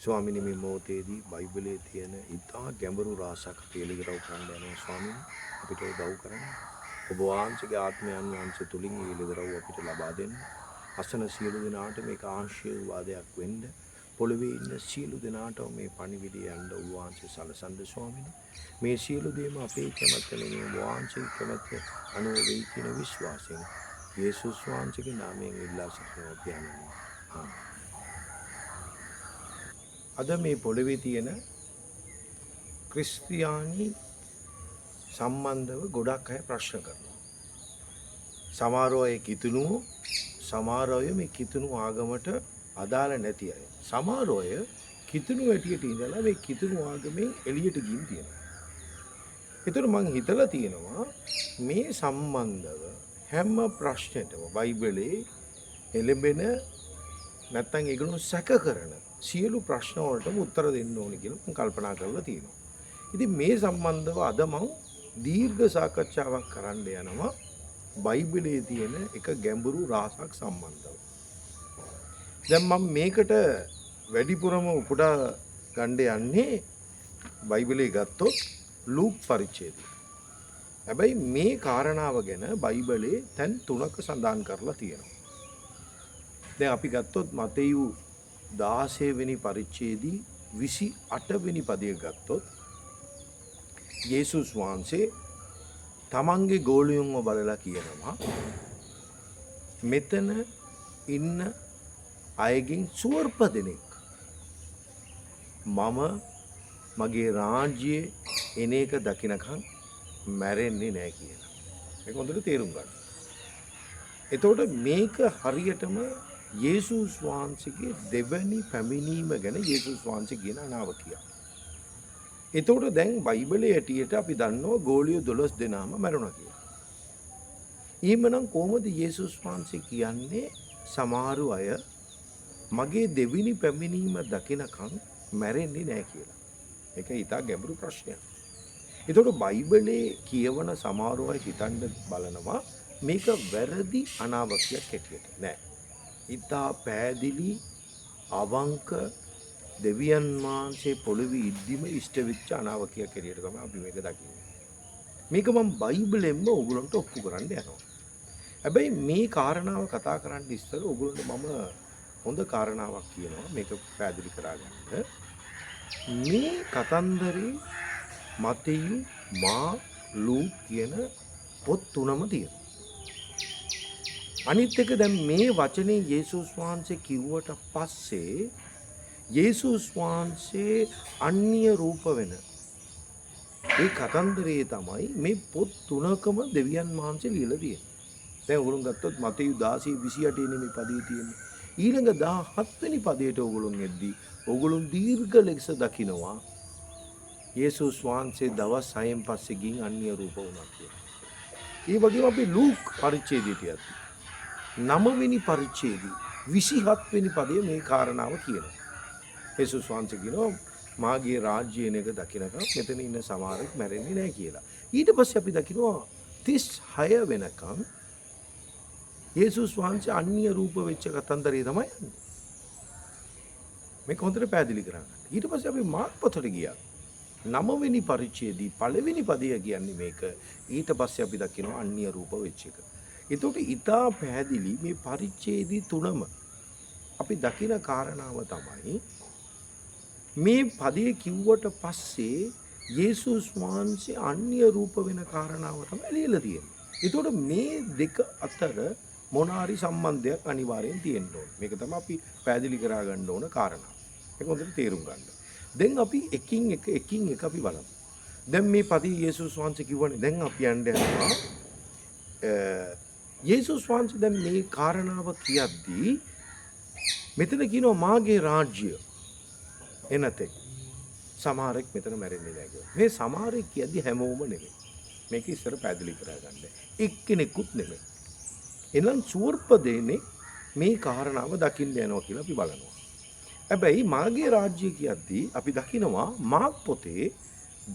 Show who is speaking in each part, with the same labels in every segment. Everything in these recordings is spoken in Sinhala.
Speaker 1: ස්වාමිනී මේ මොහොතේදී බයිබලයේ තියෙන ඉතා ගැඹුරු රහසක් අපි එළිදරව් කරන්න යනවා ස්වාමිනී. අපිට උදව් කරන්න. ඔබ වහන්සේගේ ආත්මයන් වහන්සේ තුලින් මේ එළිදරව් අපිට ලබා දෙන්න. අසන සියලු දෙනාට මේක ආශිර්වාදයක් වෙන්න. පොළවේ ඉන්න සියලු දෙනාට මේ පණිවිඩය යන්න ඔබ වහන්සේ සලසන්න ස්වාමිනී. මේ සියලු දේම අපේ කැමැත්ත නෙමෙයි ඔබ වහන්සේගේ කැමැත්ත අනුව වෙයි කියන විශ්වාසයෙන් යේසුස් වහන්සේගේ නාමයෙන් ඉල්ලා සිටිනවා පියාණනි. ආමේන්. අද මේ පොළවේ තියෙන ක්‍රිස්තියානි සම්බන්ධව ගොඩක් අය ප්‍රශ්න කරනවා. සමහර අය කිතුණු, සමහර අය මේ කිතුණු ආගමට අදාළ නැති අය. සමහර අය කිතුණු ඇටියට ඉඳලා මේ කිතුණු ආගමෙන් එළියට ගින් තියෙනවා. ඒතර මං හිතලා තියෙනවා මේ සම්බන්ධව හැම ප්‍රශ්නෙටම බයිබලයේ එළඹෙන නැත්තම් ඒගොල්ලෝ සැක කරන සියලු ප්‍රශ්න වලටම උත්තර දෙන්න ඕනේ කියලා මම කල්පනා කරලා තියෙනවා. ඉතින් මේ සම්බන්ධව අද මම දීර්ඝ සාකච්ඡාවක් කරන්න යනවා බයිබලයේ තියෙන එක ගැඹුරු රහසක් සම්බන්ධව. දැන් මම මේකට වැඩිපුරම උපුටා ගන්න යන්නේ බයිබලයේ ගත්තොත් ලූක් පරිච්ඡේදය. හැබැයි මේ කාරණාව ගැන බයිබලයේ තැන් 3ක සඳහන් කරලා තියෙනවා. දැන් අපි ගත්තොත් මතෙයු 16 වෙනි පරිච්ඡේදී 28 වෙනි පදය ගත්තොත් යේසුස් වහන්සේ තමන්ගේ ගෝලියන්ව බලලා කියනවා මෙතන ඉන්න අයගෙන් සුවර්ප දෙනෙක් මම මගේ රාජ්‍යයේ එන එක දකින්නකම් මැරෙන්නේ නැහැ කියලා. මේක හොඳට තේරුම් ගන්න. එතකොට මේක හරියටම යේසුස් වහන්සේගේ දෙවැනි පැමිණීම ගැන යේසුස් වහන්සේ කියන අනාවකිය. එතකොට දැන් බයිබලයේ ඇටියට අපි දන්නවා ගෝලිය 12 දෙනාම මැරුණා කියලා. ඊමනම් කොහොමද යේසුස් වහන්සේ කියන්නේ සමහර අය මගේ දෙවෙනි පැමිණීම දකිනකම් මැරෙන්නේ නැහැ කියලා. ඒක ඊටා ගැඹුරු ප්‍රශ්නයක්. එතකොට බයිබලයේ කියවන සමහර අය හිතන්න බලනවා මේක වැරදි අනාවකියක් හැටියට නෑ. ඉතා පැහැදිලි අවංක දෙවියන් වහන්සේ පොළොවේ ඉද්දිම ඉෂ්ට වෙච්ච අනාවකියක් හැටියට තමයි අපි මේක දකින්නේ. මේක මම බයිබලෙන්ම ඔයගලන්ට ඔප්පු කරන්න යනවා. හැබැයි මේ කාරණාව කතා කරන්න ඉස්සර ඔයගලන්ට මම හොඳ කාරණාවක් කියනවා මේක පැහැදිලි කරගන්න. මේ කතන්දරේ මතෙයු මා ලූක් කියන පොත් තුනම තියෙනවා. අනිත් එක දැන් මේ වචනේ යේසුස් වහන්සේ කිව්වට පස්සේ යේසුස් වහන්සේ අන්‍ය රූප වෙන ඒ කතන්දරේ තමයි මේ පොත් තුනකම දෙවියන් වහන්සේ ලියලා තියෙන්නේ. දැන් ඔයගොල්ලෝ ගත්තොත් මතෙයු 16:28 නේ මේ පදේ තියෙන්නේ. ඊළඟ 17 වෙනි පදයට ඔයගොල්ලෝ එද්දී ඔයගොල්ලෝ දීර්ඝ ලෙස දකිනවා යේසුස් වහන්සේ දවස් 6න් පස්සේ ගින් අන්‍ය රූප වුණා කියලා. ඒ වගේම අපි ලූක් පරිච්ඡේදයට යද්දී 9 වෙනි පරිච්ඡේදයේ 27 වෙනි පදයේ මේ කාරණාව කියනවා. යේසුස් වහන්සේ කියනවා මාගේ රාජ්‍යයන එක දකින්නකම් මෙතන ඉන්න සමහරෙක් මැරෙන්නේ නැහැ කියලා. ඊට පස්සේ අපි දකිනවා 36 වෙනකම් යේසුස් වහන්සේ අන්‍ය රූප වෙච්ච කතන්දරේ තමයි යන්නේ. මේක හොඳට පැහැදිලි කරගන්න. ඊට පස්සේ අපි මාර්ක් පොතට ගියා. 9 වෙනි පරිච්ඡේදයේ පළවෙනි පදය කියන්නේ මේක. ඊට පස්සේ අපි දකිනවා අන්‍ය රූප වෙච්ච එක. එතකොට ඊටා පැහැදිලි මේ පරිච්ඡේදී තුනම අපි දකින කාරණාව තමයි මේ පදේ කිව්වට පස්සේ යේසුස් වහන්සේ අන්‍ය රූප වෙන කාරණාව තමයි ලියලා තියෙන්නේ. එතකොට මේ දෙක අතර මොනාරි සම්බන්ධයක් අනිවාර්යෙන් තියෙන්න ඕනේ. මේක තමයි අපි පැහැදිලි කරා ගන්න ඕන කාරණා. ඒක හොඳට තේරුම් ගන්න. දැන් අපි එකින් එක අපි බලමු. දැන් මේ පදේ යේසුස් වහන්සේ කිව්වනේ දැන් අපි යන්න යනවා යේසුස් වහන්සේ දැන් මේ කාරණාව කියද්දී මෙතන කියනවා මාගේ රාජ්‍ය එනතේ සමහරෙක් මෙතන මැරෙන්නේ නැහැ කියලා. මේ සමහරෙක් කියද්දී හැමෝම නෙමෙයි. මේක ඉස්සර පැහැදිලි කරගන්න. එක්කෙනෙකුත් නෙමෙයි. එනම් සුවර්ප දෙන්නේ මේ කාරණාව දකින්න යනවා කියලා අපි බලනවා. හැබැයි මාගේ රාජ්‍ය කියද්දී අපි දකිනවා මාක් පොතේ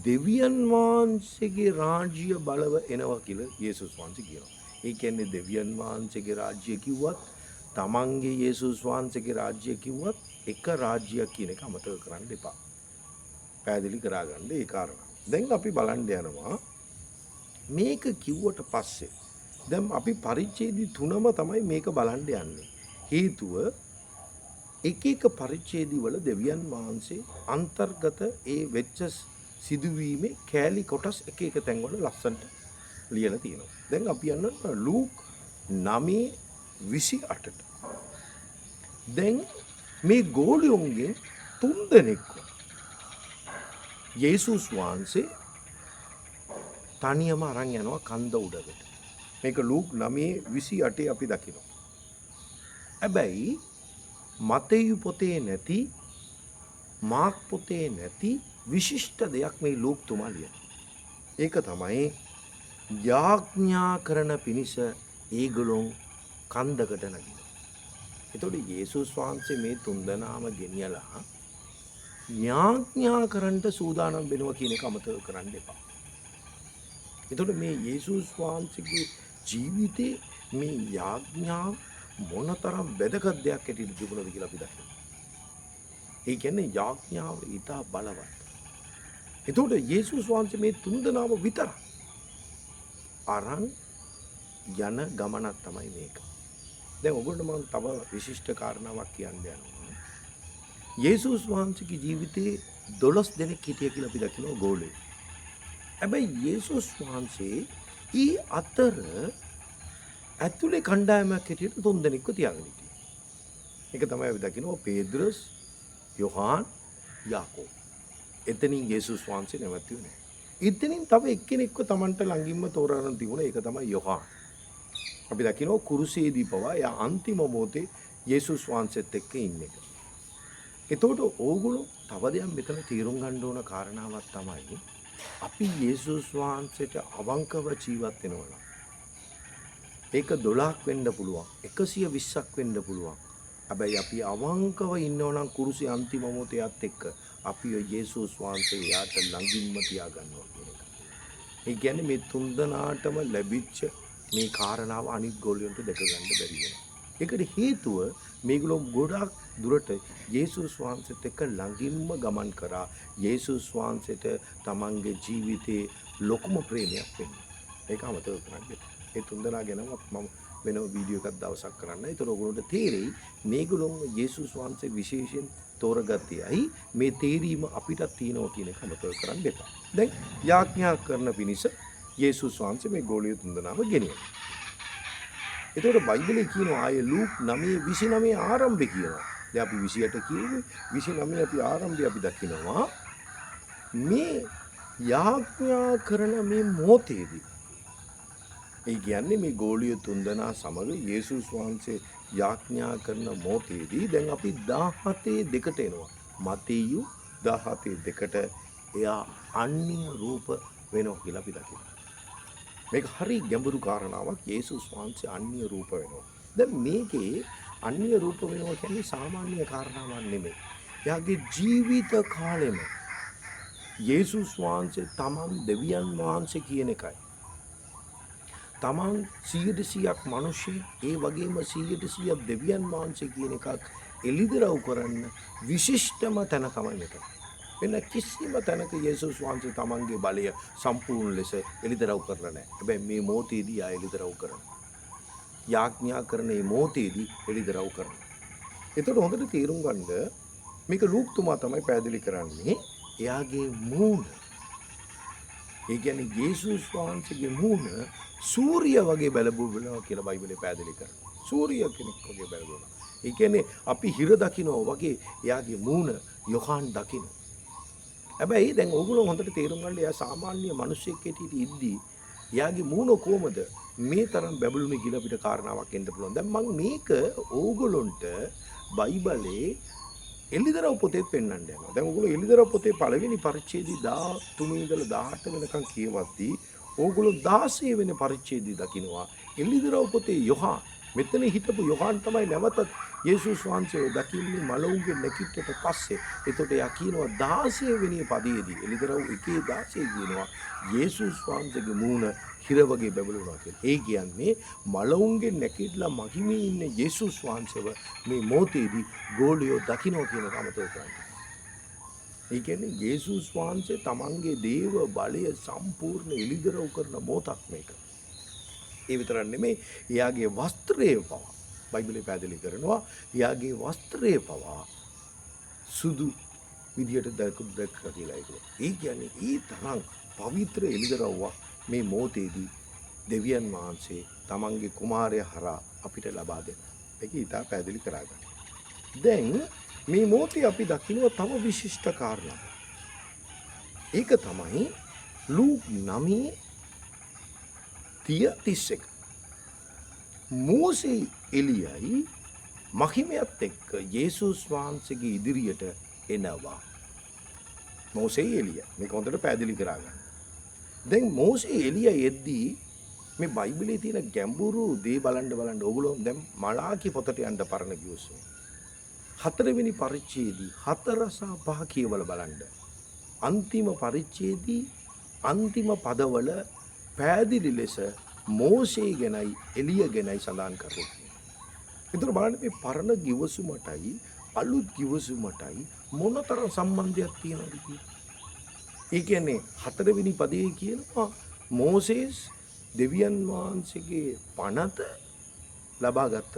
Speaker 1: දෙවියන් වහන්සේගේ රාජ්‍ය බලව එනවා කියලා යේසුස් වහන්සේ කියනවා. ඒ කියන්නේ දෙවියන් වහන්සේගේ රාජ්‍ය කිව්වත් තමන්ගේ යේසුස් වහන්සේගේ රාජ්‍ය කිව්වත් එක රාජ්‍යයක් කියන එක අමතක කරන්න එපා. පැහැදිලි කරගන්න ඒ කාරණා. දැන් අපි බලන්න යනවා මේක කිව්වට පස්සේ දැන් අපි පරිච්ඡේදي 3ම තමයි මේක බලන්න යන්නේ. හේතුව එක එක පරිච්ඡේදي වල දෙවියන් වහන්සේ අන්තර්ගත ඒ වෙච්ච සිදුවීමේ කෑලි කොටස් එක එක තැන්වල ලස්සනට ලියලා තියෙනවා. දැන් අපි යන්න ලූක් 9:28ට. දැන් මේ ගෝලියොන්ගෙන් 3 දෙනෙක් යේසුස් වහන්සේ තනියම අරන් යනවා කන්ද උඩකට. මේක ලූක් 9:28 අපි දකිනවා. හැබැයි මතෙයු පොතේ නැති මාක් පොතේ නැති විශිෂ්ට දෙයක් මේ ලූක් තුමා ලියනවා. ඒක තමයි යාඥා කරන පිණිස ඒගොල්ලෝ කන්දකට නැගිනවා. එතකොට යේසුස් වහන්සේ මේ 3 දෙනාම ගෙනියලා යාඥා කරන්න සූදානම් වෙනවා කියන එක අමතක කරන්න එපා. එතකොට මේ යේසුස් වහන්සේගේ ජීවිතේ මේ යාඥාව මොනතරම් වැදගත් දෙයක් ඇටියට තිබුණද කියලා අපි දකිනවා. ඒ කියන්නේ යාඥාව ඊට බලවත්. එතකොට යේසුස් වහන්සේ මේ 3 දෙනාම විතර අරන් යන ගමනක් තමයි මේක. දැන් ඔයගොල්ලෝ මම තව විශිෂ්ට කාරණාවක් කියන්න යනවා. යේසුස් වහන්සේගේ ජීවිතේ 12 දෙනෙක් හිටිය කියලා අපි දකිනවා ගෝලෙ. හැබැයි යේසුස් වහන්සේ ඊ අතර ඇතුලේ කණ්ඩායමක් හිටියට 3 දෙනෙක්ව තියාගෙන හිටියා. ඒක තමයි අපි දකිනවා පේද්‍රස්, යොහාන්, යාකෝබ්. එතනින් යේසුස් වහන්සේ නැවතුනේ නැහැ. එතනින් තව එක්කෙනෙක්ව Tamanට ළඟින්ම තෝරාගෙන තිබුණා. ඒක තමයි යොහාන්. අපි දකිනවා කුරුසේදී පවා යා අන්තිම මොහොතේ යේසුස් වහන්සේත් එක්ක ඉන්නේ. එතකොට ඕගොල්ලෝ තව දෙයක් මෙතන තීරුම් ගන්න ඕන කාරණාවක් තමයි අපි යේසුස් වහන්සේට අවංකව ජීවත් වෙනවා. ඒක 12ක් වෙන්න පුළුවන්, 120ක් වෙන්න පුළුවන්. හැබැයි අපි අවංකව ඉන්නෝ නම් කුරුසේ අන්තිම මොහොතේත් එක්ක අපි යේසුස් වහන්සේ යාට ළඟින්ම තියාගන්නවා කියන එක. ඒ කියන්නේ මේ 3 දෙනාටම ලැබිච්ච මේ කාරණාව අනිත් ගෝලියන්ට දැක ගන්න බැරි වෙනවා. ඒකට හේතුව මේගොල්ලෝ ගොඩක් දුරට යේසුස් වහන්සේත් එක්ක ළඟින්ම ගමන් කරා. යේසුස් වහන්සේට තමන්ගේ ජීවිතේ ලොකුම ප්‍රේමයක් වෙන්නේ. ඒක අමතක කරන්න බෑ. ඒ 3 දෙනා ගැන මම වෙනම වීඩියෝ එකක් දවසක් කරන්න. ඒතර ඔයගොල්ලන්ට තේරෙයි මේගොල්ලෝ යේසුස් වහන්සේ විශේෂයෙන් තෝරගත්තේයි මේ තේරීම අපිටත් තියෙනවා කියන එක අමතක කරන්න එපා. දැන් යාඥා කරන පිණිස යේසුස් වහන්සේ මේ ගෝලිය 3 දෙනාම ගෙනියනවා. එතකොට බයිබලයේ කියනවා ආයේ ලූක් 9:29 ආරම්භය කියනවා. දැන් අපි 28 කියුවේ 29 අපි ආරම්භය අපි දකිනවා මේ යාඥා කරන මේ මොහොතේදී. ඒ කියන්නේ මේ ගෝලිය 3 දෙනා සමග යේසුස් වහන්සේ යාඥා කරන මොහොතේදී දැන් අපි 17:2ට එනවා. මතෙයු 17:2ට එයා අන්‍ය රූප වෙනවා කියලා අපි දකිනවා. මේක හරි ගැඹුරු කාරණාවක්. යේසුස් වහන්සේ අන්‍ය රූප වෙනවා. දැන් මේකේ අන්‍ය රූප වෙනවා කියන්නේ සාමාන්‍ය කාරණාවක් නෙමෙයි. එයාගේ ජීවිත කාලෙම යේසුස් වහන්සේ තමන් දෙවියන් වහන්සේ කියන එකයි. තමන් 100%ක් මිනිස්සෙක් ඒ වගේම 100% දෙවියන් වහන්සේ කියන එකක් එළිදරව් කරන්න විශිෂ්ටම තැන තමයි මෙතන. වෙන කිසිම තැනක යේසුස් වහන්සේ තමන්ගේ බලය සම්පූර්ණ ලෙස එළිදරව් කරලා නැහැ. හැබැයි මේ මොහොතේදී ආ එළිදරව් කරනවා. යාඥා කරන මේ මොහොතේදී එළිදරව් කරනවා. එතකොට හොඳට තේරුම් ගන්න මේක ලූක් තුමා තමයි පැහැදිලි කරන්නේ. එයාගේ මූණ ඒ කියන්නේ යේසුස් වහන්සේගේ මූණ සූර්ය වගේ බැලබුණා කියලා බයිබලේ පැහැදිලි කරනවා. සූර්ය කෙනෙක් වගේ බැලබුණා. ඒ කියන්නේ අපි හිර දකිනවා වගේ එයාගේ මූණ යොහාන් දකිනවා. හැබැයි දැන් ඕගොල්ලෝ හොඳට තේරුම් ගන්න එයා සාමාන්‍ය මිනිස්සෙක් හැටියට ඉද්දී එයාගේ මූණ කොහමද මේ තරම් බැබළුනේ කියලා අපිට කාරණාවක් එන්න පුළුවන්. දැන් මම මේක ඕගොල්ලොන්ට බයිබලේ එළිදරව් පොතේ පෙන්වන්න යනවා. දැන් ඕගොල්ලෝ එළිදරව් පොතේ පළවෙනි පරිච්ඡේදය 13 ඉඳලා 18 වෙනකන් කියවද්දී ඕගොල්ලෝ 16 වෙනි පරිච්ඡේදය දකින්නවා. එළිදරව් පොතේ යොහාන් මෙතන හිටපු යොහාන් තමයි නැවතත් යේසුස් වහන්සේ දකින්නේ මලවුන්ගේ නැකිටට පස්සේ. එතකොට යා කියනවා 16 වෙනි පදයේදී එළිදරව් 1:16 කියනවා යේසුස් වහන්සේගේ මූණ හිර වගේ බැබළුණා කියලා. ඒ කියන්නේ මලවුන්ගෙන් නැගිටලා මහිමේ ඉන්න යේසුස් වහන්සේව මේ මොහොතේදී ගෝලියෝ දකින්න කියන එක අමතක කරන්නේ. ඒ කියන්නේ යේසුස් වහන්සේ තමන්ගේ දේව බලය සම්පූර්ණ එළිදරව් කරන මොහොතක් මේක. ඒ විතරක් නෙමෙයි එයාගේ වස්ත්‍රය පවා බයිබලයේ පැහැදිලි කරනවා එයාගේ වස්ත්‍රය පවා සුදු විදියට දැක්ක කියලා ඒක. ඒ කියන්නේ ඒ තරම් පවිත්‍ර එළිදරව්වක් මේ මොහොතේදී දෙවියන් වහන්සේ තමන්ගේ කුමාරයා හරහා අපිට ලබා දෙනවා. ඒක ඉතා පැහැදිලි කරගන්න. දැන් මේ මොහොතේ අපි දකිනවා තව විශිෂ්ට කාරණා. ඒක තමයි ලූක් 9:31. මෝසේ එලියයි මහිමයත් එක්ක යේසුස් වහන්සේගේ ඉදිරියට එනවා. මෝසේ එලිය මේක හොඳට පැහැදිලි කරගන්න. දැන් මෝසේ එලිය එද්දී මේ බයිබලයේ තියෙන ගැඹුරු දේ බලන්න ඕගොල්ලෝ දැන් මලාකි පොතට යන්න පරණ ගියොත් 4 වෙනි පරිච්ඡේදයේ 4 සහ 5 කියවල බලන්න. අන්තිම පරිච්ඡේදයේ අන්තිම පදවල පැහැදිලි ලෙස මෝසේ ගැනයි එලිය ගැනයි සඳහන් කරලා තියෙනවා. ඒතර බලන්න මේ පරණ ගිවිසුමටයි අලුත් ගිවිසුමටයි මොනතරම් සම්බන්ධයක් තියෙනවද කියලා. ඒ කියන්නේ 4 වෙනි පදයේ කියනවා මෝසෙස් දෙවියන් වහන්සේගේ පනත ලබාගත්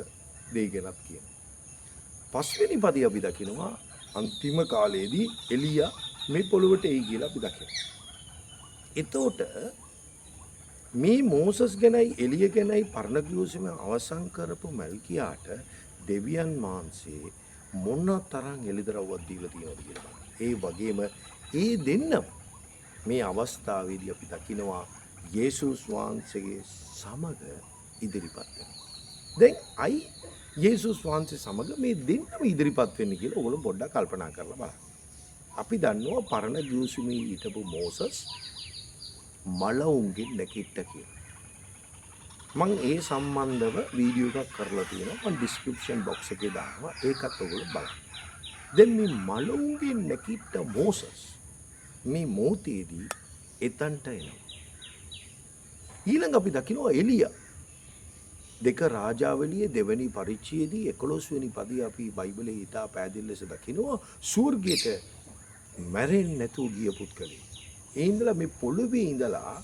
Speaker 1: දේ ගැනත් කියනවා. 5 වෙනි පදයේ අපි දකිනවා අන්තිම කාලයේදී එලියා මේ පොළොවට එයි කියලා අපි දකිනවා. එතකොට මේ මෝසස් ගැනයි එලිය ගැනයි පරණ ගිවිසුම අවසන් කරපු මල්කියාට දෙවියන් වහන්සේ මොන තරම් එළිදරව්වක් දීලා තියෙනවද කියලා බලන්න. ඒ වගේම ඒ දෙන්නම මේ අවස්ථාවේදී අපි දකිනවා යේසුස් වහන්සේගේ සමග ඉදිරිපත් වෙනවා. දැන් අයි යේසුස් වහන්සේ සමග මේ දෙන්නම ඉදිරිපත් වෙන්නේ කියලා ඔයගොල්ලෝ පොඩ්ඩක් කල්පනා කරලා බලන්න. අපි දන්නවා පරණ ගිවිසුමේ හිටපු මෝසස් මලවුන්ගෙන් නැගිට්ට කියලා. මම ඒ සම්බන්ධව වීඩියෝ එකක් කරලා තියෙනවා. මම ඩිස්ක්‍රිප්ෂන් බොක්ස් එකේ දානවා. ඒකත් ඔයගොල්ලෝ බලන්න. දැන් මේ මලවුන්ගෙන් නැගිට්ට මෝසස් මේ මොහොතේදී එතනට එනවා. ඊළඟ අපි දකිනවා එලියා. 2 රාජාවලියේ 2 වෙනි පරිච්ඡේදයේ 11 වෙනි පදයේ අපි බයිබලයේ ඉතා පැහැදිලි ලෙස දකිනවා ස්වර්ගයට මැරෙන්නේ නැතුව ගිය පුත්කලෙක්. ඒ ඉඳලා මේ පොළොවේ ඉඳලා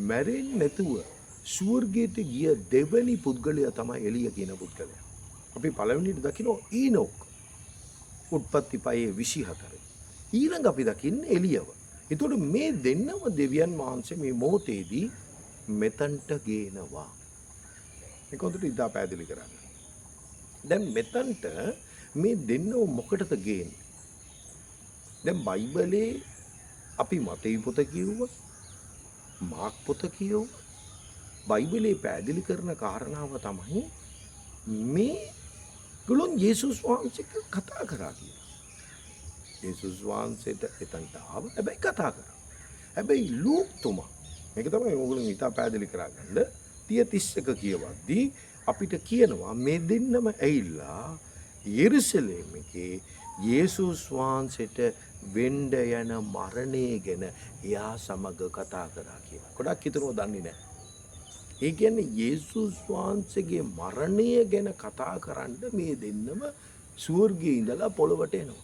Speaker 1: මැරෙන්නේ නැතුව ස්වර්ගයට ගිය දෙවැනි පුද්ගලයා තමයි එලිය කියන පුද්ගලයා. අපි පළවෙනිට දකිනවා ඊනොක් උත්පත්ති 5:24. ඊළඟ අපි දකින්නේ එලියව. එතකොට මේ දෙන්නම දෙවියන් වහන්සේ මේ මොහොතේදී මෙතනට ගේනවා. මේක හොඳට ඉදා පැහැදිලි කරන්න. දැන් මෙතනට මේ දෙන්නව මොකටද ගේන්නේ? දැන් බයිබලයේ අපි මතේ පොත කියුවා, මාක් පොත කියුවා. බයිබලයේ පැහැදිලි කරන කාරණාව තමයි මේ ගොල්ලෝ යේසුස් වහන්සේට කතා කරා කියලා. යේසුස් වහන්සේට එතනට ආව හැබැයි කතා කරා. හැබැයි ලූක් තුමා මේක තමයි ඕගොල්ලෝ ඉතා පැහැදිලි කරගන්න 30:31 කියවද්දී අපිට කියනවා මේ දෙන්නම ඇවිල්ලා යෙරුසලමේ යේසුස් වහන්සේට වෙන්න යන මරණය ගැන එයා සමග කතා කරා කියලා. ගොඩක් හිතනවා දන්නේ නැහැ. ඒ කියන්නේ යේසුස් වහන්සේගේ මරණය ගැන කතා කරන්න මේ දෙන්නම ස්වර්ගයේ ඉඳලා පොළොවට එනවා.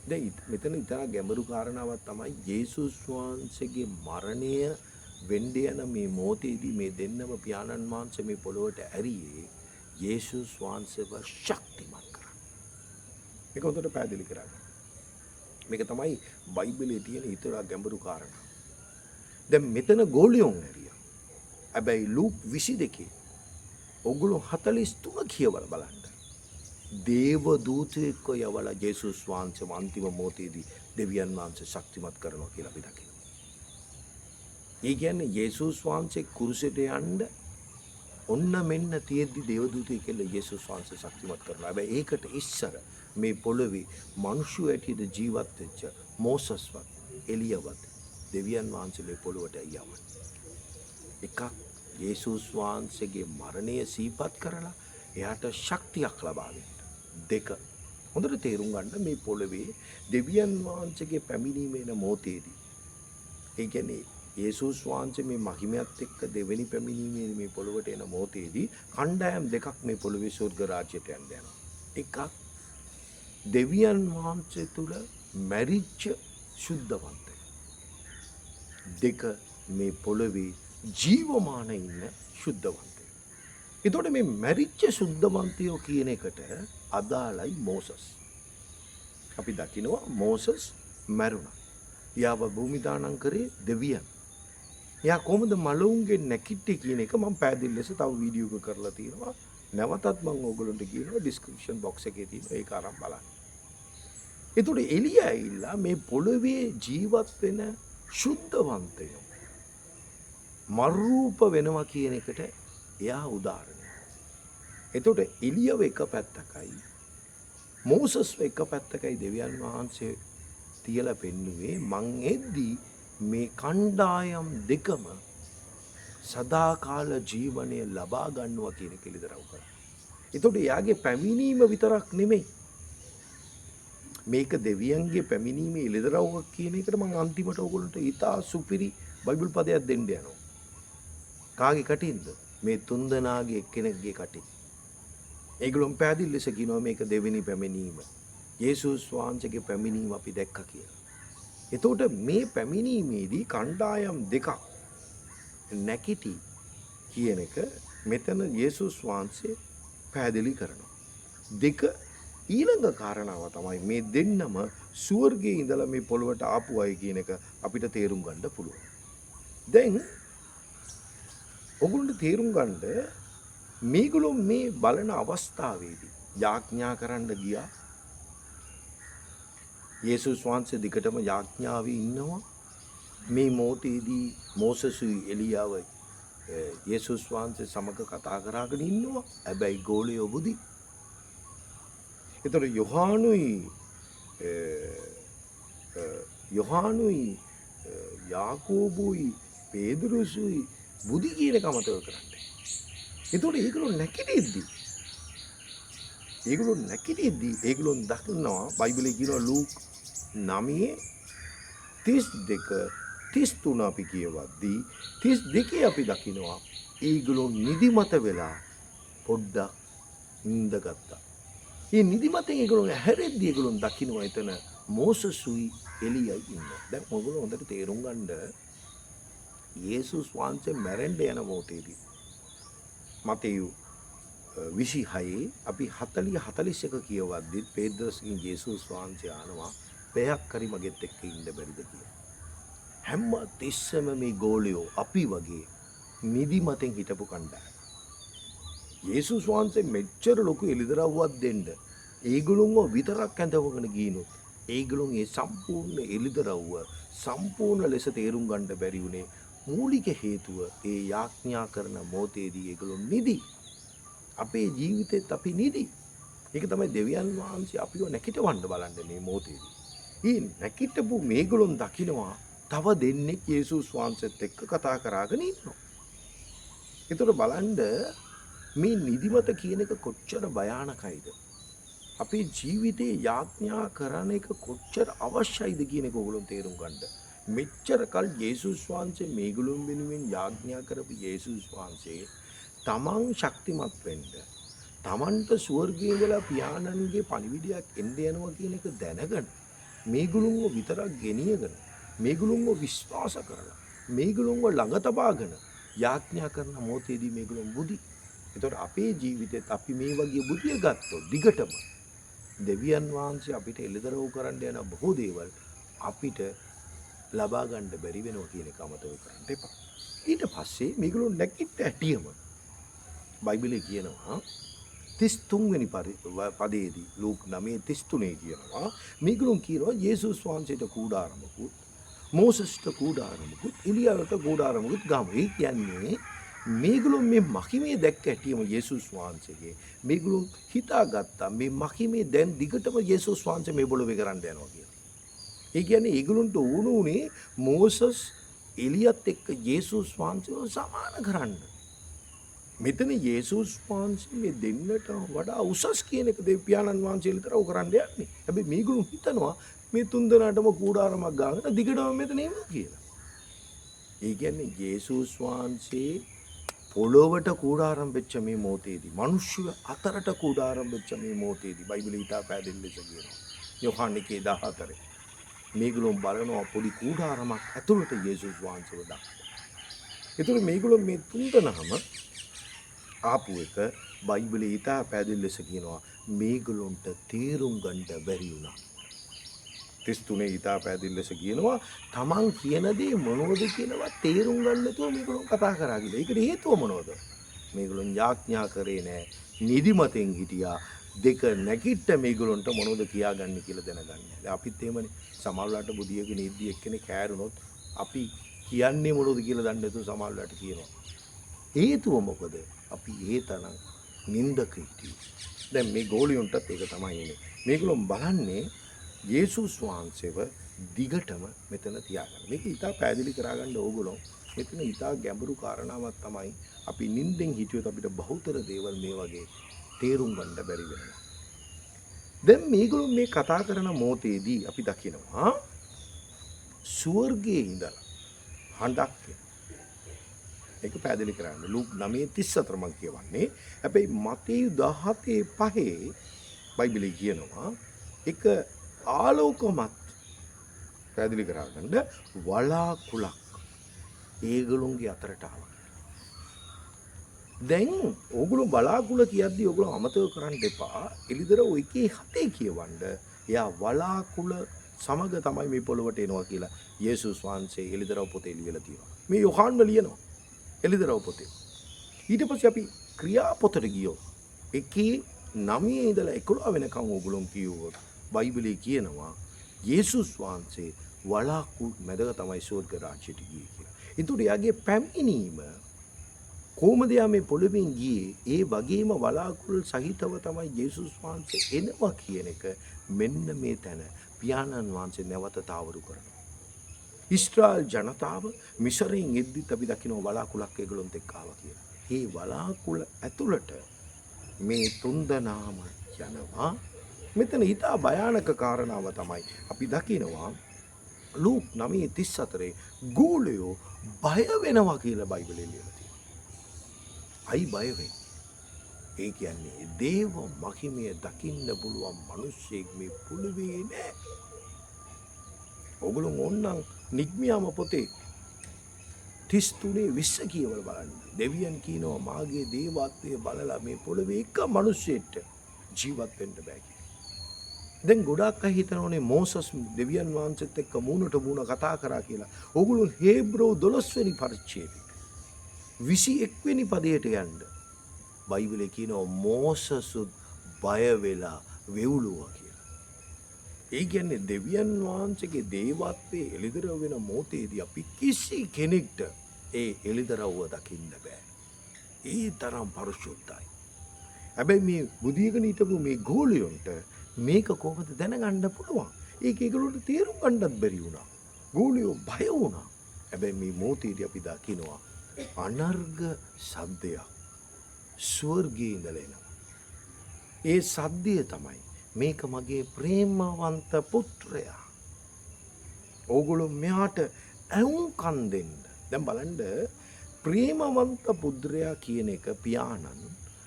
Speaker 1: දැන් මෙතන ඉතන ගැඹුරු කාරණාවක් තමයි යේසුස් වහන්සේගේ මරණය වෙන්න යන මේ මොහොතේදී මේ දෙන්නම පියාණන් වහන්සේ මේ පොළොවට ඇරියේ යේසුස් වහන්සේව ශක්තිමත් කරන්න. මේක හොඳට පැහැදිලි කරගන්න. මේක තමයි බයිබලයේ තියෙන ඊතර ගැඹුරු කාරණා. දැන් මෙතන ගෝලියෝන් ඇරියා. හැබැයි ලූක් 22 ඔගොල්ලෝ 43 කියවලා බලන්න. දේව දූතයෙක්ව යවලා යේසුස් වහන්සේ අන්තිම මොහොතේදී දෙවියන් වහන්සේ ශක්තිමත් කරනවා කියලා අපි දකිනවා. ඒ කියන්නේ යේසුස් වහන්සේ කුරුසෙට යන්න ඔන්න මෙන්න තියෙද්දි දේව දූතයෙක් කියලා යේසුස් වහන්සේ ශක්තිමත් කරනවා. හැබැයි ඒකට ඉස්සර මේ පොළොවේ මිනිස්සු ඇටියට ජීවත් වෙච්ච මෝසස්වත් එලියවත් දෙවියන් වහන්සේ මේ පොළොවට යවනවා. එකක් යේසුස් වහන්සේගේ මරණය සිහිපත් කරලා එයාට ශක්තියක් ලබා දෙන්න. 2 හොඳට තේරුම් ගන්න මේ පොළවේ දෙවියන් වහන්සේගේ පැමිණීම එන මොහොතේදී ඒ කියන්නේ යේසුස් වහන්සේ මේ මහිමයත් එක්ක දෙවෙනි පැමිණීමේ මේ පොළොවට එන මොහොතේදී කණ්ඩායම් දෙකක් මේ පොළොවේ ස්වර්ග රාජ්‍යයට යන්න යනවා. එකක් දෙවියන් වහන්සේ තුල මැරිච්ච සුද්ධවන්තය. දෙක මේ පොළොවේ ජීවමාන ඉන්න සුද්ධවන්තය. එතකොට මේ මැරිච්ච සුද්ධවන්තයෝ කියන එකට අදාළයි මෝසස්. අපි දකිනවා මෝසස් මැරුණා. යාව භූමි දානං කරේ දෙවියන්. එයා කොහොමද මලවුන්ගේ නැකිට්ටේ කියන එක මම පැහැදිලි ලෙස තව වීඩියෝ එකක් කරලා තියෙනවා. නැවතත් මම ඕගොල්ලන්ට කියනවා ඩිස්ක්‍රිප්ෂන් බොක්ස් එකේ තියෙනවා ඒක අරන් බලන්න. එතකොට එළිය ඇවිල්ලා මේ පොළොවේ ජීවත් වෙන සුද්ධවන්තයෝ මරූප වෙනවා කියන එකට එයා උදාහරණයක්. එතකොට එළියව එක පැත්තකයි මෝසස් එක පැත්තකයි දෙවියන් වහන්සේ තියලා පෙන්නුවේ මං එද්දී මේ කණ්ඩායම් දෙකම සදාකාල ජීවනය ලබා ගන්නවා කියන එක ඉලිදරව් කරා. එතකොට එයාගේ පැමිණීම විතරක් නෙමෙයි. මේක දෙවියන්ගේ පැමිණීමේ ඉලිදරව්වක් කියන එකට මම අන්තිමට ඔයගොල්ලන්ට ඉතා සුපිරි බයිබල් පදයක් දෙන්න යනවා. කාගේ කටින්ද? මේ තුන්දෙනාගේ එක්කෙනෙක්ගේ කටින්. ඒගොල්ලෝ පැහැදිලි ලෙස කියනවා මේක දෙවෙනි පැමිණීම. යේසුස් වහන්සේගේ පැමිණීම අපි දැක්කා කියලා. එතකොට මේ පැමිණීමේදී කණ්ඩායම් දෙකක් නැකිටි කියන එක මෙතන යේසුස් වහන්සේ පැහැදිලි කරනවා. දෙක ඊළඟ කාරණාව තමයි මේ දෙන්නම ස්වර්ගයේ ඉඳලා මේ පොළොවට ආපු අය කියන එක අපිට තේරුම් ගන්න පුළුවන්. දැන් ඔගොල්ලන්ට තේරුම් ගන්න මේගොල්ලෝ මේ බලන අවස්ථාවේදී යාඥා කරන්න ගියා. යේසුස් වහන්සේ දිගටම යාඥාවේ ඉන්නවා. මේ මොහොතේදී මෝසෙසුයි එලියාවයි යේසුස් වහන්සේ සමග කතා කරගෙන ඉන්නවා. හැබැයි ගෝලයේ ඔබුදි. ඒතර යොහානුයි යාකෝබුයි පේදුරුසුයි බුදි කියන එක අමතක කරන්නේ. ඒතකොට ඒගොල්ලෝ නැකිටිද්දී ඒගොල්ලෝ දකින්නවා බයිබලයේ කියනවා ලූක් 9:32 අපි කියවද්දී 32 අපි දකිනවා ඒගොල්ලෝ නිදිමත වෙලා පොඩ්ඩක් නිඳගත්තා. මේ නිදිමතෙන් ඒගොල්ලෝ හැරෙද්දී ඒගොල්ලෝ දකින්නවා එතන මෝසෙසුයි එලියයි ඉන්නවා. දැන් ඔයගොල්ලෝ හොඳට තේරුම් ගන්න යේසුස් වහන්සේ මැරෙන්න යන මොහොතේදී මතෙයු 26 අපි 40-41 කියවද්දි පේද්‍රස්ගෙන් යේසුස් වහන්සේ ආනවා පැයක් හරි මගෙත් එක්ක ඉන්න බැරිද කියලා. හැම තිස්සම මේ ගෝලියෝ අපි වගේ නිදිමතෙන් හිටපු කණ්ඩායම. යේසුස් වහන්සේ මෙච්චර ලොකු එළිදරව්වක් දෙන්න ඒගොල්ලොන්ව විතරක් ඇඳවගෙන ගිනොත් ඒගොල්ලොන් ඒ සම්පූර්ණ එළිදරව්ව සම්පූර්ණ ලෙස තේරුම් ගන්න බැරි වුණේ මූලික හේතුව ඒ යාඥා කරන මොහොතේදී ඒගොල්ලෝ නිදි. අපේ ජීවිතෙත් අපි නිදි. ඒක තමයි දෙවියන් වහන්සේ අපිව නැකිටවන්න බලන්නේ මේ මොහොතේදී. ඊ නැකිටපු මේගොල්ලොන් දකින්නවා තව දෙන්නෙක් යේසුස් වහන්සේත් එක්ක කතා කරාගෙන ඉන්නවා. ඒතර බලන්න මේ නිදිමත කියන එක කොච්චර භයානකයිද? අපේ ජීවිතේ යාඥා කරන එක කොච්චර අවශ්‍යයිද කියන එක ඕගොල්ලෝ තේරුම් ගන්න. මෙච්චර කල් යේසුස් වහන්සේ මේගොල්ලොන් වෙනුවෙන් යාඥා කරපු යේසුස් වහන්සේ තමන් ශක්තිමත් වෙන්න තමන්ට ස්වර්ගයේ ඉඳලා පියාණන්ගේ පණිවිඩයක් එන්න යනවා කියන එක දැනගෙන මේගොල්ලොන්ව විතරක් ගෙනියගෙන මේගොල්ලොන්ව විශ්වාස කරලා මේගොල්ලොන්ව ළඟ තබාගෙන යාඥා කරන මොහොතේදී මේගොල්ලොන් බුදි. ඒතකොට අපේ ජීවිතෙත් අපි මේ වගේ බුදිය ගත්තොත් දිගටම දෙවියන් වහන්සේ අපිට එළිදරව් කරන්න යන බොහෝ දේවල් අපිට ලබා ගන්න බැරි වෙනවා කියන එක අමතක කරන්න එපා. ඊට පස්සේ මේගොල්ලෝ නැගිට ඇටියම බයිබලයේ කියනවා 33 වෙනි පදයේදී ලූක් 9:33 කියනවා මේගොල්ලෝ කියනවා යේසුස් වහන්සේට කූඩාරමකුත් මෝසස්ට කූඩාරමකුත් එලියාට කූඩාරමකුත් ගාමු. ඒ කියන්නේ මේගොල්ලෝ මේ මහිමේ දැක්ක ඇටියම යේසුස් වහන්සේගේ මේගොල්ලෝ හිතාගත්තා මේ මහිමේ දැන් දිගටම යේසුස් වහන්සේ මේ පොළොවේ කරන්න යනවා කියලා. ඒ කියන්නේ ඒගොල්ලන්ට උනේ මෝසස් එලියත් එක්ක යේසුස් වහන්සේව සමාන කරන්න. මෙතන යේසුස් වහන්සේ මේ දෙන්නට වඩා උසස් කියන එක දෙවියන් වහන්සේ විතරව කරන්න යන්නේ. හැබැයි මේගොල්ලෝ හිතනවා මේ තුන් දෙනාටම කූඩාරමක් ගාගෙන දිගටම මෙතන ඉන්න කියලා. ඒ කියන්නේ යේසුස් වහන්සේ පොළොවට කූඩාරම් වෙච්ච මේ මොහොතේදී මිනිස්සු අතරට කූඩාරම් වෙච්ච මේ මොහොතේදී බයිබලයේ ඉතා පැහැදිලි ලෙස කියනවා. යෝහන් 1:14. මේගොල්ලෝ බලනවා පොඩි කූඩාරමක් ඇතුළට යේසුස් වහන්සේව දක්වනවා. ඒතර මේගොල්ලෝ මේ තුන්දෙනාම ආපු එක බයිබලයේ ඉතා පැහැදිලි ලෙස කියනවා මේගොල්ලොන්ට තේරුම් ගන්න බැරි වුණා. 33 ඉතා පැහැදිලි ලෙස කියනවා තමන් කියන දේ මොනවද කියනවා තේරුම් ගන්න නැතුව මේගොල්ලෝ කතා කරා කියලා. ඒකට හේතුව මොනවද? මේගොල්ලෝ යාඥා කරේ නැහැ. නිදිමතෙන් හිටියා. දෙක නැගිට මේගොල්ලන්ට මොනවද කියාගන්නේ කියලා දැනගන්න. දැන් අපිත් එහෙමනේ. සමහරවිට බුදියගෙන ඉද්දි එක්කෙනෙක් කෑරුනොත් අපි කියන්නේ මොනවද කියලා දන්නේ නැතුව සමහරවිට කියනවා. හේතුව මොකද? අපි ඒ තරම් නින්දක හිටියේ. දැන් මේ ගෝලියොන්ටත් ඒක තමයි එන්නේ. මේගොල්ලෝ බලන්නේ යේසුස් වහන්සේව දිගටම මෙතන තියාගන්න. මේක ඉතා පැහැදිලි කරගන්න ඕගොල්ලෝ මෙතන ඉතා ගැඹුරු කාරණාවක් තමයි අපි නිින්දෙන් හිටියොත් අපිට බහුතර දේවල් මේ වගේ තේරුම් ගන්න බැරි වෙනවා. දැන් මේගොල්ලෝ මේ කතා කරන මොහොතේදී අපි දකිනවා ස්වර්ගයේ ඉඳලා හඬක් ඒක පැහැදිලි කරන්න. ලූක් 9:34 මම කියවන්නේ. හැබැයි මතේයු 17:5 බයිබලයේ කියනවා එක ආලෝකමත් පැහැදිලි කරගන්න වලාකුලක් ඒගොල්ලොන්ගේ අතරට ආවා. දැන් ඕගොල්ලෝ බලාකුල කියද්දි ඕගොල්ලෝ අමතක කරන්න එපා. එලිදර ඔය 1:7 කියවන්න. එයා වලාකුල සමග තමයි මේ පොළොවට එනවා කියලා යේසුස් වහන්සේ එලිදරව් පොතේ ලියලා තියෙනවා. මේ යොහාන්ව ලියනවා. එලිදරව් පොතේ. ඊට පස්සේ අපි ක්‍රියාපොතට ගියෝ. 1:9 ඉඳලා 11 වෙනකන් ඕගොල්ලෝ කියුවොත් බයිබලයේ කියනවා යේසුස් වහන්සේ වලාකුළු මැදක තමයි ස්වර්ග රාජ්‍යයට ගියේ කියලා. ඒතකොට එයාගේ පැමිණීම කොහොමද යා මේ පොළොවෙන් ගියේ? ඒ වගේම වලාකුළු සහිතව තමයි යේසුස් වහන්සේ එනවා කියන එක මෙන්න මේ තැන පියාණන් වහන්සේ නැවත තාවරු කරනවා. ඊශ්‍රායල් ජනතාව මිසරයෙන් එද්දිත් අපි දකිනවා වලාකුලක් ඒගොල්ලොන්ට එක්ක ආවා කියලා. මේ වලාකුළ ඇතුළට මේ තුන්දෙනාම යනවා. මෙතන ඉතා භයානක කාරණාව තමයි අපි දකිනවා ලූක් 9:34 ගෝලයෝ බය වෙනවා කියලා බයිබලයේ ලියලා තියෙනවා. අයි බය වෙන්නේ? ඒ කියන්නේ දේව මහිමය දකින්න පුළුවන් මිනිස්සෙක් මේ පොළවේ නෑ. ඔගොල්ලෝ ඕන්නම් නිග්මියාම පොතේ 33:20 කියවල බලන්න. දෙවියන් කියනවා මාගේ දේවත්වය බලලා මේ පොළවේ එක මිනිස්සෙක්ට ජීවත් වෙන්න බෑ කියලා. දැන් ගොඩක් අය හිතනෝනේ මෝසස් දෙවියන් වහන්සේත් එක්ක මූණට මූණ කතා කරා කියලා. ඕගොල්ලෝ හේබ්‍රෝ 12 වෙනි පරිච්ඡේදය 21 වෙනි පදයට යන්න. බයිබලයේ කියනවා මෝසසුත් බය වෙලා වෙවුලුවා කියලා. ඒ කියන්නේ දෙවියන් වහන්සේගේ දේවත්වයේ එළිදරව් වෙන මොහොතේදී අපි කිසි කෙනෙක්ට ඒ එළිදරව්ව දකින්න බෑ. ඒ තරම් පරිශුද්ධයි. හැබැයි මේ බුදියගෙන හිටපු මේ ගෝලියොන්ට මේක කොහොමද දැනගන්න පුළුවන්? ඒක ඒගොල්ලන්ට තේරුම් ගන්නත් බැරි වුණා. ගෝලියෝ බය වුණා. හැබැයි මේ මොහොතේදී අපි දකිනවා අනර්ග සද්දයක් ස්වර්ගයේ ඉඳලා එනවා. ඒ සද්දය තමයි මේක මගේ ප්‍රේමවන්ත පුත්‍රයා. ඕගොල්ලෝ මෙයාට ඇහුම්කන් දෙන්න. දැන් බලන්න ප්‍රේමවන්ත පුත්‍රයා කියන එක පියාණන්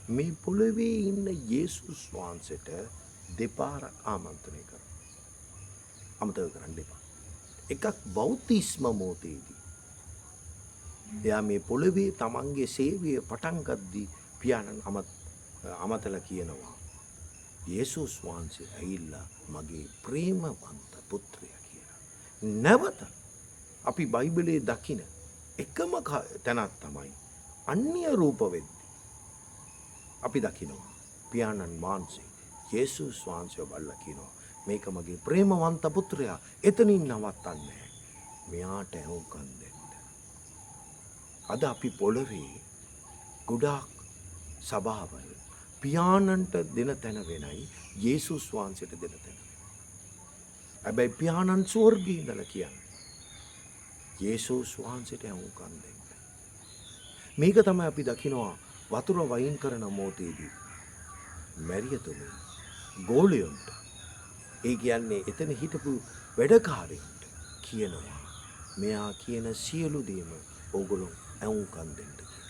Speaker 1: මේ පොළවේ ඉන්න යේසුස් වහන්සේට දෙපාරක් ආමන්ත්‍රණය කරනවා. අමතක කරන්න එපා. එකක් බෞතිස්ම මොහොතේදී. එයා මේ පොළවේ තමන්ගේ සේවය පටන් ගද්දී පියාණන් අමතලා කියනවා යේසුස් වහන්සේ ඇවිල්ලා මගේ ප්‍රේමවන්ත පුත්‍රයා කියලා. නැවත අපි බයිබලයේ දකින එකම තැනක් තමයි අන්‍ය රූප වෙද්දී. අපි දකිනවා පියාණන් වහන්සේ යේසුස් වහන්සේ බලලා කියනවා මේක මගේ ප්‍රේමවන්ත පුත්‍රයා. එතනින් නවත්තන්නේ මෙයාට ඇහුම්කන් දෙන්න. අද අපි පොළවේ ගොඩාක් සභාවල් පියාණන්ට දෙන තැන වෙනයි යේසුස් වහන්සේට දෙන තැන. හැබැයි පියාණන් ස්වර්ගයේ ඉඳලා කියන්නේ යේසුස් වහන්සේට ඇහුම්කන් දෙන්න. මේක තමයි අපි දකිනවා වතුර වයින් කරන මොහොතේදී මැරියතුමේ ගෝලියොන්ට ඒ කියන්නේ එතන හිටපු වැඩකාරයන්ට කියනවා මෙයා කියන සියලු දේම ඕගොල්ලෝ ඇහුම්කන් දෙන්න කියලා.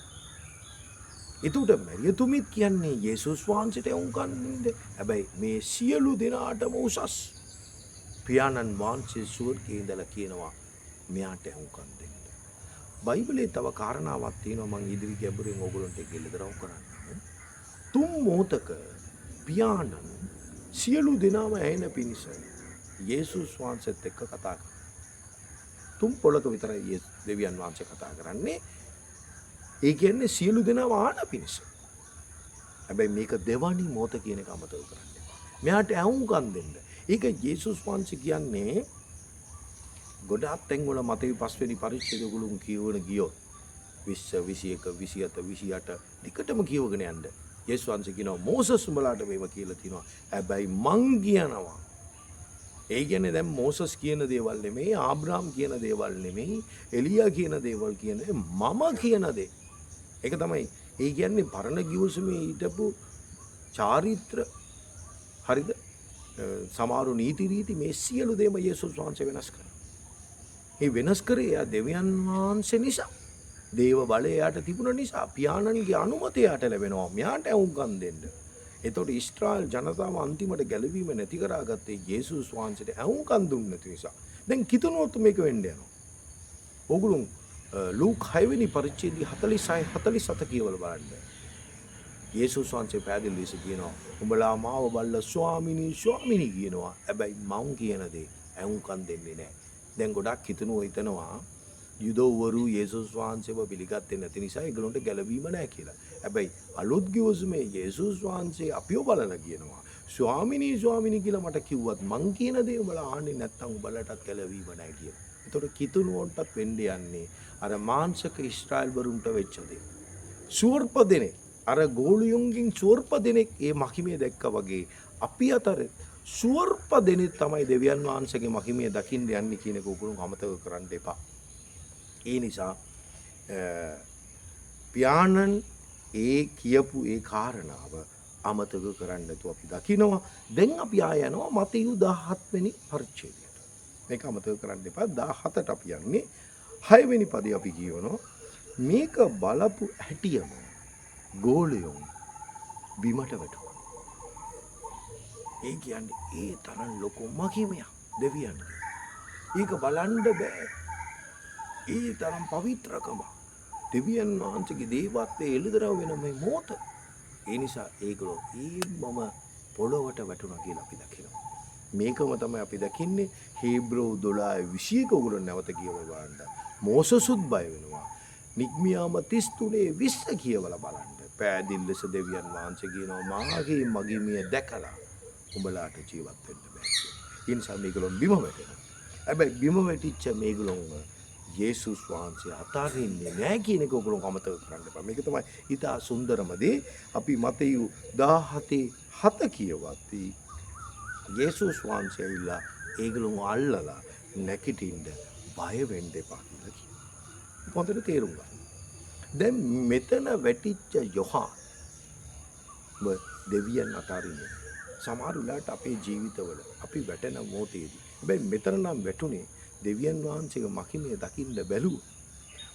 Speaker 1: එතකොට මරියතුමිත් කියන්නේ යේසුස් වහන්සේට ඇහුම්කන් දෙන්න. හැබැයි මේ සියලු දෙනාටම උසස් පියාණන් වහන්සේ සුවර්ගයේ ඉඳලා කියනවා මෙයාට ඇහුම්කන් දෙන්න. බයිබලයේ තව කාරණාවක් තියෙනවා මම ඉදිරි ගැඹුරින් ඕගොල්ලන්ට ගෙල්ලදරව් කරන්නම්. තුන් මොහතක පියාණන් සියලු දෙනාම ඇහෙන පිණිස යේසුස් වහන්සේත් එක්ක කතා කරනවා. තුන් පොලක විතරයි දෙවියන් වහන්සේ කතා කරන්නේ. ඒ කියන්නේ සියලු දෙනාම ආන පිණිස. හැබැයි මේක දෙවනි මොහත කියන එක අමතක කරන්න එපා. මෙයාට ඇහුම්කන් දෙන්න. ඒක යේසුස් වහන්සේ කියන්නේ ගොඩාක් තැන්වල මතේ 5 වෙනි පරිච්ඡේදය ගුළුම් කියවන ගියොත් 20 21 27 28 ටිකටම කියවගෙන යන්න. යේසුස් වහන්සේ කියනවා මෝසස් උඹලාට මේව කියලා තිනවා. හැබැයි මං කියනවා. ඒ කියන්නේ දැන් මෝසස් කියන දේවල් නෙමෙයි, ආබ්‍රහම් කියන දේවල් නෙමෙයි, එලියා කියන දේවල් කියන්නේ මම කියන දේ. ඒක තමයි. ඒ කියන්නේ පරණ ගිවිසුමේ හිටපු චාරිත්‍ර හරිද? සමහරු නීති රීති මේ සියලු දේම යේසුස් වහන්සේ වෙනස් කරා. ඒ වෙනස් කරේ එයා දෙවියන් වහන්සේ නිසා. දේව බලය යාට තිබුණ නිසා පියාණන්ගේ අනුමතය යාට ලැබෙනවා. මෙයාට ඇහුම්කන් දෙන්න. එතකොට ඊශ්‍රායල් ජනතාව අන්තිමට ගැලවීම නැති කරාගත්තේ යේසුස් වහන්සේට ඇහුම්කන් දුන්නේ නැති නිසා. දැන් කිතුනොත් මේක වෙන්න යනවා. ඕගොල්ලෝ ලූක් 6 වෙනි පරිච්ඡේදය 46 47 කියවල බලන්න. යේසුස් වහන්සේ පැහැදිලි ලෙස කියනවා උඹලා මාව බල්ලා ස්වාමිනී ස්වාමිනී කියනවා. හැබැයි මං කියන දේ ඇහුම්කන් දෙන්නේ නැහැ. දැන් ගොඩක් හිතනවා හිතනවා යුදවරු යේසුස් වහන්සේව පිළිගත්තේ නැති නිසා ඒගොල්ලන්ට ගැලවීම නැහැ කියලා. හැබැයි අලුත් ගිවිසුමේ යේසුස් වහන්සේ අපිව බලලා කියනවා ස්වාමිනී ස්වාමිනී කියලා මට කිව්වත් මං කියන දේ උඹලා ආන්නේ නැත්තම් උඹලටත් ගැලවීම නැහැ කියලා. ඒතකොට කිතුනුවන්ටත් වෙන්න යන්නේ අර මාංශක ඊශ්‍රායල් වරුන්ට වෙච්ච දේ. සුවර්ප දෙනෙක් අර ගෝලියුන්ගෙන් සුවර්ප දෙනෙක් ඒ මහිමය දැක්කා වගේ අපි අතර සුවර්ප දෙනෙක් තමයි දෙවියන් වහන්සේගේ මහිමය දකින්න යන්නේ කියන එක උගුරුන් අමතක කරන්න එපා. ඒ නිසා පියාණන් ඒ කියපු ඒ කාරණාව අමතක කරන්න නැතුව අපි දකිනවා. දැන් අපි ආය යනවා මතයු 17 වෙනි පරිච්ඡේදයට. මේක අමතක කරන්න එපා. 17ට අපි යන්නේ 6 වෙනි පදේ අපි කියවනවා මේක බලපු හැටියම ගෝලයෝ බිමට වැටුණා. ඒ කියන්නේ ඒ තරම් ලොකු මහිමයක් දෙවියන්ගේ. ඒක බලන්න බෑ. ඒ තරම් පවිත්‍රකම දෙවියන් වහන්සේගේ දේවත්වයේ එළිදරව් වෙන මේ මොහොත. ඒ නිසා ඒගොල්ලෝ මම පොළොවට වැටුණා කියලා අපි දකිනවා. මේකම තමයි අපි දකින්නේ හේබ්‍රෝ 12:21 උගුරු නැවත කියවලා බලන්න. මෝසසුත් බය වෙනවා. නිග්මියාම 33:20 කියවලා බලන්න. පැහැදිලි ලෙස දෙවියන් වහන්සේ කියනවා මාගේ මගිමිය දැකලා උඹලාට ජීවත් වෙන්න බෑ කියලා. ඒ නිසා මේගොල්ලෝ බිම වැටෙනවා. හැබැයි බිම වැටිච්ච මේගොල්ලෝ යේසුස් වහන්සේ අතාරින්නේ නැහැ කියන එක ඔයගොල්ලෝ අමතක කරන්න එපා. මේක තමයි ඊට සුන්දරම දේ. අපි මතයු 17:7 කියවත් යේසුස් වහන්සේ ඇවිල්ලා ඒගොල්ලෝ අල්ලලා නැකිටින්න බය වෙන්න එපා කියලා කියනවා. හොඳට තේරුම් ගන්න. දැන් මෙතන වැටිච්ච යොහාන් දෙවියන් අතාරින්නේ. සමහර වෙලාවට අපේ ජීවිතවල අපි වැටෙන මොහොතේදී හැබැයි මෙතන නම් වැටුනේ දෙවියන් වහන්සේගේ මහිමය දකින්න බැලුව.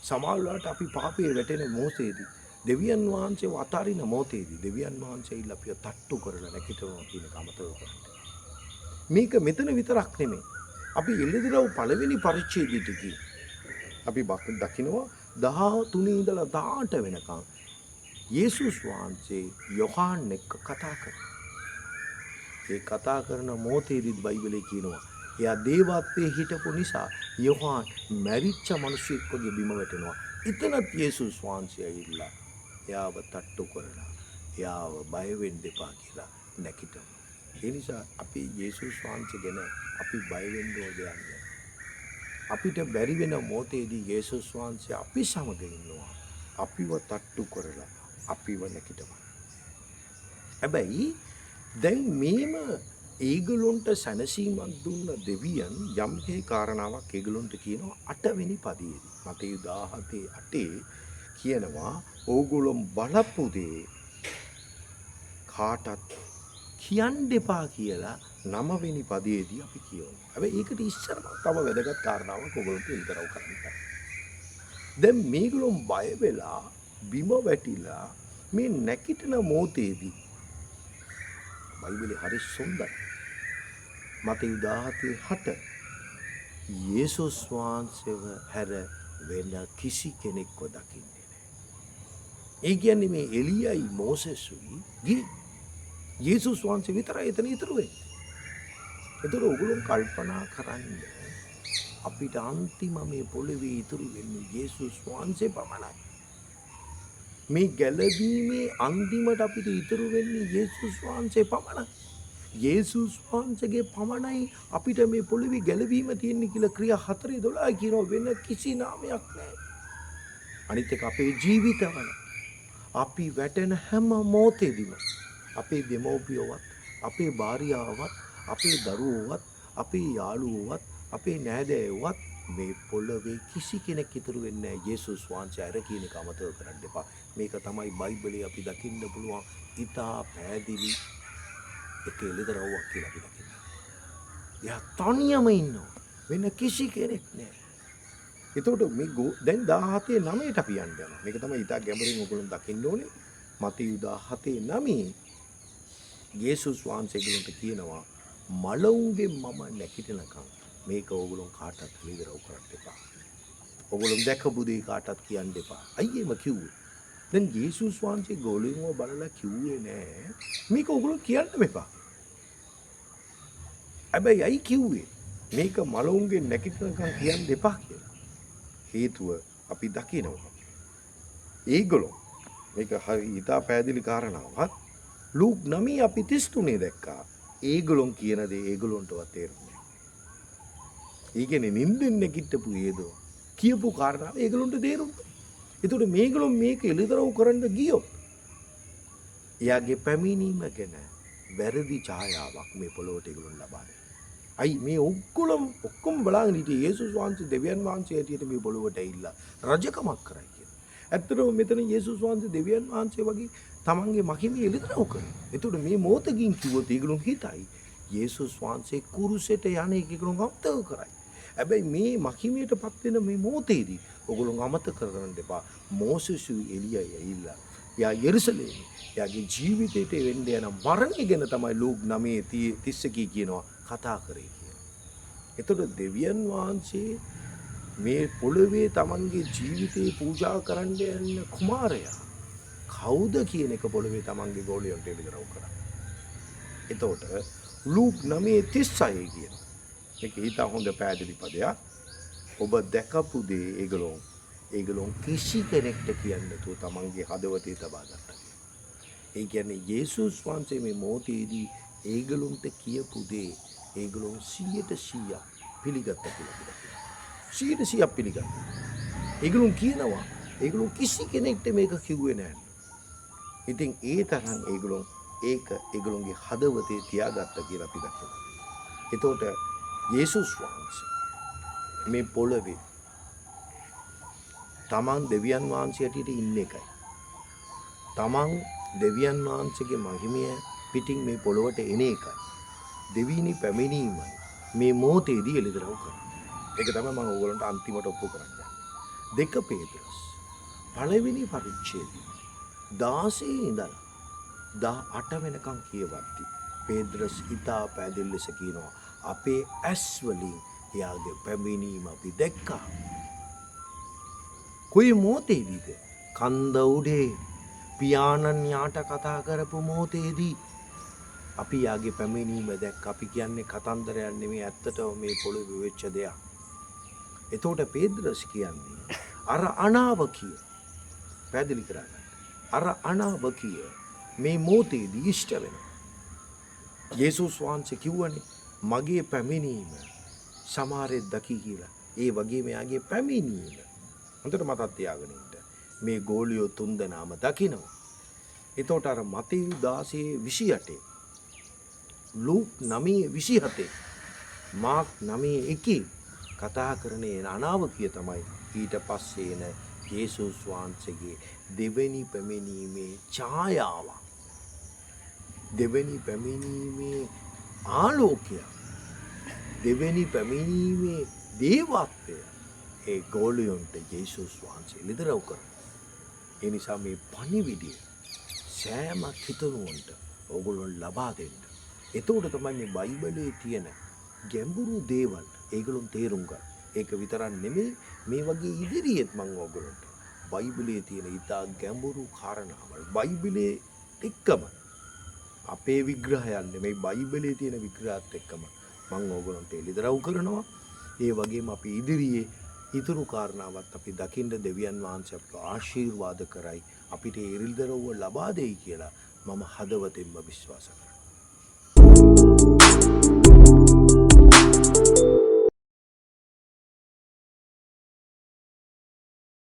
Speaker 1: සමහර වෙලාවට අපි පාපයේ වැටෙන මොහොතේදී දෙවියන් වහන්සේව අතාරින මොහොතේදී දෙවියන් වහන්සේ ඉල්ල අපිව තට්ටු කරලා නැකිටවනවා කියන එක අමතක කරන්න. මේක මෙතන විතරක් නෙමෙයි. අපි එළිදරව් පළවෙනි පරිච්ඡේදයේදී අපි දකිනවා 13 ඉඳලා 18 වෙනකන් යේසුස් වහන්සේ යොහාන් එක්ක කතා කරනවා. ඒ කතා කරන මොහොතේදී බයිබලයේ කියනවා එයා දේවත්වයේ හිටපු නිසා යොහාන් මැරිච්ච මිනිසෙක් වගේ බිම වැටෙනවා. එතනත් යේසුස් වහන්සේ ඇවිල්ලා එයාව තට්ටු කරලා එයාව බය වෙන්න එපා කියලා නැකිටුවා. ඒ නිසා අපි යේසුස් වහන්සේ ගැන අපි බය වෙන්න ඕනේ. අපිට බැරි වෙන මොහොතේදී යේසුස් වහන්සේ අපි සමග ඉන්නවා. අපිව තට්ටු කරලා අපිව නැකිටවනවා. හැබැයි දැන් මේම ඒගොල්ලොන්ට සැනසීමක් දුන්න දෙවියන් යම්කේ කාරණාවක් ඒගොල්ලොන්ට කියනවා 8 වෙනි පදයේදී. මතයු 17:8 කියනවා ඕගොල්ලෝ බලපු දේ කාටත් කියන්න එපා කියලා 9 වෙනි පදයේදී අපි කියවනවා. හැබැයි ඒකට ඉස්සරම තව වැදගත් කාරණාවක් ඔයගොල්ලන්ට විතරව කරන්න. දැන් මේගොල්ලෝ බය වෙලා බිම වැටිලා මේ නැකිටින මොහොතේදී බයිබලේ හරි සොඳයි. මතෙව් 17:6 යේසුස් වහන්සේව හැර වෙන කිසි කෙනෙක්ව දකින්නේ නැහැ. ඒ කියන්නේ මේ එලියයි මෝසෙසුයි ගියේ. යේසුස් වහන්සේ විතරයි එතන ඉතුරු වෙන්නේ. ඒතර ඔයගොල්ලෝ කල්පනා කරන්න අපිට අන්තිම මේ පොළවේ ඉතුරු වෙන්නේ යේසුස් වහන්සේ පමණයි. මේ ගැලවීමේ අන්තිමට අපිට ඉතුරු වෙන්නේ යේසුස් වහන්සේ පමණයි. යේසුස් වහන්සේගේ පමණයි අපිට මේ පොළවේ ගැලවීම තියෙන්නේ කියලා ක්‍රියා 4:12 කියනවා. වෙන කිසි නාමයක් නැහැ. අනිත් එක අපේ ජීවිතවල අපි වැටෙන හැම මොහොතේදීම අපේ දෙමව්පියවත්, අපේ භාර්යාවවත්, අපේ දරුවෝවත්, අපේ යාළුවෝවත්, අපේ නෑදෑයෝවත් මේ පොළවේ කිසි කෙනෙක් ඉතුරු වෙන්නේ නැහැ. යේසුස් වහන්සේ අර කියන එක අමතක කරන්න එපා. මේක තමයි බයිබලයේ අපි දකින්න පුළුවන් ඉතා පැහැදිලි එක එළිදරව්වක් කියලා අපි දකිනවා. එයා තනියම ඉන්නවා. වෙන කිසි කෙනෙක් නැහැ. එතකොට මේ දැන් 17:9ට අපි යන්න යනවා. මේක තමයි ඉතා ගැඹුරින් ඔයගොල්ලෝ දකින්න ඕනේ. මතෙව් 17:9 යේසුස් වහන්සේ ගලන්ට කියනවා මලවුන්ගේ මම නැකිටනකම් මේක ඕගොල්ලෝ කාටවත් එළිදරව් කරන්න එපා. ඕගොල්ලෝ දැකපු දේ කාටවත් කියන්න එපා. අයියේම කිව්වේ. දැන් යේසුස් වහන්සේ ගෝලෙන්ව බලලා කිව්වේ නෑ මේක ඕගොල්ලෝ කියන්න එපා. හැබැයි අයි කිව්වේ මේක මලවුන්ගේ නැකිටනකම් කියන්න එපා කියලා. හේතුව අපි දකිනවා. ඒගොල්ලෝ මේක හරි ඉතා පැහැදිලි කාරණාවක්. ලූක් 9 අපි 33 දැක්කා. ඒගොල්ලෝ කියන දේ ඒගොල්ලන්ටවත් තේරුන්නේ නැහැ. ඒ කියන්නේ නින්දෙන් නැගිටපු ඒදෝ කියපු කාරණාව ඒගොල්ලන්ට තේරුන්නේ. ඒතකොට මේගොල්ලෝ මේක එළිදරව් කරන්න ගියොත් එයාගේ පැමිණීම ගැන වැරදි ඡායාවක් මේ පොළොවට ඒගොල්ලෝ ලබා දෙනවා. අයි මේ ඔක්කොම බලාගෙන හිටියේ යේසුස් වහන්සේ දෙවියන් වහන්සේ හැටියට මේ පොළොවට ඇවිල්ලා රජකමක් කරයි කියලා. ඇත්තටම මෙතන යේසුස් වහන්සේ දෙවියන් වහන්සේ වගේ තමන්ගේ මහිමය එළිදරව් කරනවා. ඒතකොට මේ මොහොතකින් කිව්වොත් ඒගොල්ලෝ හිතයි යේසුස් වහන්සේ කුරුසෙට යන එක ඒගොල්ලෝ අමතක කරයි. හැබැයි මේ මහිමයටපත් වෙන මේ මොහොතේදී ඔයගොල්ලෝ අමතක කරගන්න එපා. මෝසෙසු එලියයි ඇවිල්ලා යා යෙරුසලේමේ යාගේ ජීවිතේට වෙන්න යන මරණය ගැන තමයි ලූක් 9:31 කියනවා කතා කරේ කියලා. එතකොට දෙවියන් වහන්සේ මේ පොළවේ තමන්ගේ ජීවිතේ පූජා කරන්න යන කුමාරයා කවුද කියන එක පොළවේ තමන්ගේ ගෝලියන්ට එළිදරව් කරා. එතකොට ලූක් 9:36 කියනවා. මේක හිතා හොඳ පැහැදිලි පදයක්. ඔබ දැකපු දේ ඒගොල්ලෝ කිසි කෙනෙක්ට කියන්නේ නැතුව තමන්ගේ හදවතේ තබා ගත්තා. ඒ කියන්නේ යේසුස් වහන්සේ මේ මොහොතේදී ඒගොල්ලන්ට කියපු දේ ඒගොල්ලෝ 100% පිළිගත්තා කියලා කියනවා. 100% පිළිගත්තා. ඒගොල්ලෝ කියනවා ඒගොල්ලෝ කිසි කෙනෙක්ට මේක කිව්වේ නැහැ. ඉතින් ඒ තරම් ඒගොල්ලෝ ඒගොල්ලෝගේ හදවතේ තියාගත්තා කියලා අපි දකිනවා. එතකොට යේසුස් වහන්සේ මේ පොළවේ තමන් දෙවියන් වහන්සේ හැටියට ඉන්න එකයි. තමන් දෙවියන් වහන්සේගේ මහිමය පිටින් මේ පොළොවට එන එකයි. දෙවියනි පැමිණීමයි මේ මොහොතේදී එළිදරව් කරන්නේ. ඒක තමයි මම ඕගොල්ලන්ට අන්තිමට ඔප්පු කරන්නේ. 2 පේත්‍රස් පළවෙනි පරිච්ඡේදයේ 16 ඉඳලා 18 වෙනකම් කියවද්දි පේත්‍රස් ඉතා පැහැදිලි ලෙස කියනවා අපේ ඇස් වලින් එයාගේ පැමිණීම අපි දැක්කා. කොයි මොහොතේදීද? කන්ද උඩේ පියාණන් යාට කතා කරපු මොහොතේදී අපි යාගේ පැමිණීම දැක්ක. අපි කියන්නේ කතන්දරයක් නෙමෙයි, ඇත්තටම මේ පොළොවේ වෙච්ච දෙයක්. එතකොට පේත්‍රස් කියන්නේ අර අනාවකිය පැහැදිලි කරගන්න. අර අනාවකිය මේ මොහොතේදී ඉෂ්ට වෙනවා. යේසුස් වහන්සේ කිව්වනේ මගේ පැමිණීම සමහරෙක් දකි කියලා. ඒ වගේම යාගේ පැමිණීම හොඳට මතක් තියාගෙන ඉන්න. මේ ගෝලියෝ 3 දෙනාම දකිනවා. එතකොට අර මතෙව් 16:28 ලූක් 9:27 මාර්ක් 9:1 කතා කරන අනාවකිය තමයි ඊට පස්සේ එන යේසුස් වහන්සේගේ දෙවෙනි පැමිණීමේ ඡායාව. දෙවැනි පැමිණීමේ ආලෝකය, දෙවැනි පැමිණීමේ දේවත්වය ඒ ගෝලියොන්ට යේසුස් වහන්සේ ලිදරව් කරනවා. ඒ නිසා මේ පණිවිඩය සෑම හිතනුවන්ට ඕගොල්ලොන් ලබා දෙන්න. එතකොට තමයි මේ බයිබලයේ තියෙන ගැඹුරු දේවල් ඒගොල්ලොන් තේරුම් ගන්න. ඒක විතරක් නෙමෙයි, මේ වගේ ඉදිරියෙත් මම ඕගොල්ලන්ට බයිබලයේ තියෙන ඉතා ගැඹුරු කාරණාවල් බයිබලයේ එක්කම අපේ විග්‍රහයන් නෙමෙයි බයිබලයේ තියෙන විග්‍රහات එක්කම මම ඕගොල්ලන්ට එළිදරව් කරනවා. ඒ වගේම අපි ඉදිරියේ ඉතුරු කාරණාවත් අපි දකින්න දෙවියන් වහන්සේ අපට ආශිර්වාද කරයි. අපිට ඒ එළිදරව්ව ලබා දෙයි කියලා මම හදවතින්ම විශ්වාස කරනවා.